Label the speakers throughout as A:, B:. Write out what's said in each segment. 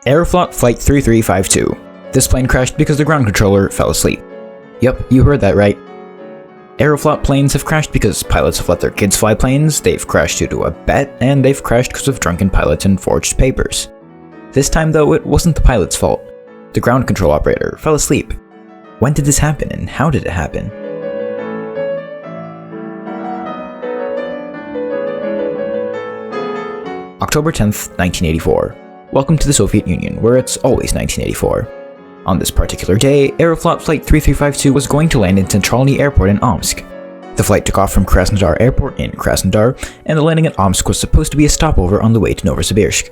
A: Aeroflot Flight 3352. This plane crashed because the ground controller fell asleep. Yep, you heard that right. Aeroflot planes have crashed because pilots have let their kids fly planes, they've crashed due to a bet, and they've crashed because of drunken pilots and forged papers. This time though, it wasn't the pilot's fault. The ground control operator fell asleep. When did this happen and how did it happen? October 10th, 1984. Welcome to the Soviet Union, where it's always 1984. On this particular day, Aeroflot Flight 3352 was going to land in Centralny Airport in Omsk. The flight took off from Krasnodar Airport in Krasnodar, and the landing at Omsk was supposed to be a stopover on the way to Novosibirsk.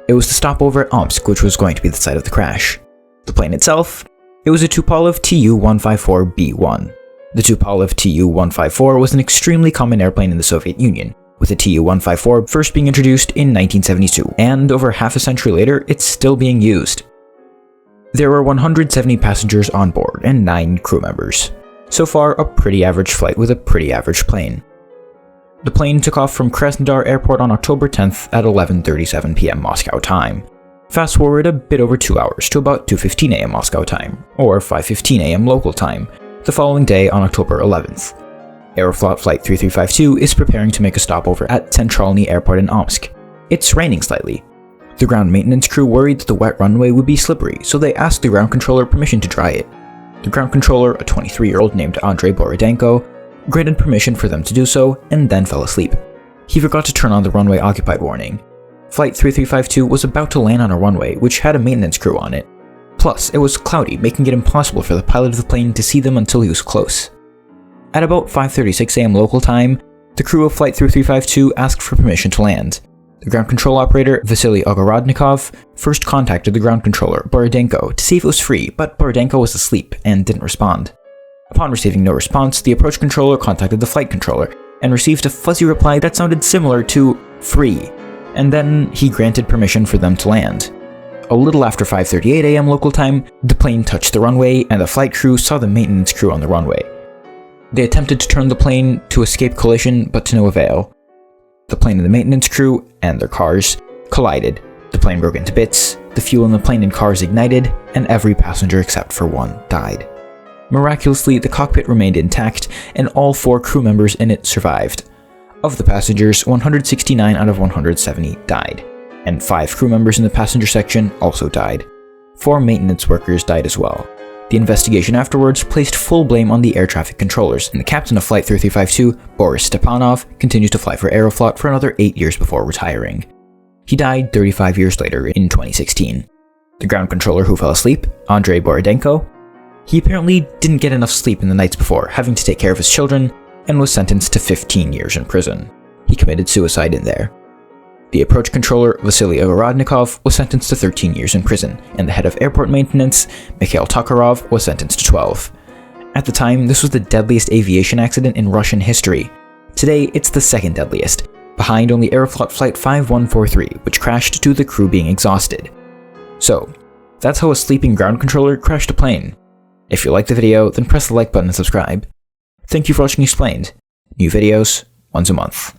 A: It was the stopover at Omsk which was going to be the site of the crash. The plane itself? It was a Tupolev Tu-154B1. The Tupolev Tu-154 was an extremely common airplane in the Soviet Union, with the Tu-154 first being introduced in 1972, and over half a century later, it's still being used. There were 170 passengers on board and 9 crew members. So far, a pretty average flight with a pretty average plane. The plane took off from Krasnodar Airport on October 10th at 11:37 p.m. Moscow time. Fast forward a bit over 2 hours to about 2:15 a.m. Moscow time, or 5:15 a.m. local time, the following day on October 11th. Aeroflot Flight 3352 is preparing to make a stopover at Centralny Airport in Omsk. It's raining slightly. The ground maintenance crew worried that the wet runway would be slippery, so they asked the ground controller permission to dry it. The ground controller, a 23-year-old named Andrei Borodenko, granted permission for them to do so, and then fell asleep. He forgot to turn on the runway occupied warning. Flight 3352 was about to land on a runway which had a maintenance crew on it. Plus, it was cloudy, making it impossible for the pilot of the plane to see them until he was close. At about 5:36 a.m. local time, the crew of Flight 3352 asked for permission to land. The ground control operator, Vasily Ogorodnikov, first contacted the ground controller, Borodenko, to see if it was free, but Borodenko was asleep and didn't respond. Upon receiving no response, the approach controller contacted the flight controller and received a fuzzy reply that sounded similar to free, and then he granted permission for them to land. A little after 5:38 a.m. local time, the plane touched the runway and the flight crew saw the maintenance crew on the runway. They attempted to turn the plane to escape collision, but to no avail. The plane and the maintenance crew, and their cars, collided. The plane broke into bits, the fuel in the plane and cars ignited, and every passenger except for one died. Miraculously, the cockpit remained intact, and all 4 crew members in it survived. Of the passengers, 169 out of 170 died, and 5 crew members in the passenger section also died. 4 maintenance workers died as well. The investigation afterwards placed full blame on the air traffic controllers, and the captain of Flight 3352, Boris Stepanov, continues to fly for Aeroflot for another 8 years before retiring. He died 35 years later in 2016. The ground controller who fell asleep, Andrei Borodenko, he apparently didn't get enough sleep in the nights before, having to take care of his children, and was sentenced to 15 years in prison. He committed suicide in there. The approach controller, Vasily Ogorodnikov, was sentenced to 13 years in prison, and the head of airport maintenance, Mikhail Tokarov, was sentenced to 12. At the time, this was the deadliest aviation accident in Russian history. Today, it's the second deadliest, behind only Aeroflot Flight 5143, which crashed due to the crew being exhausted. So, that's how a sleeping ground controller crashed a plane. If you liked the video, then press the like button and subscribe. Thank you for watching Explained. New videos, once a month.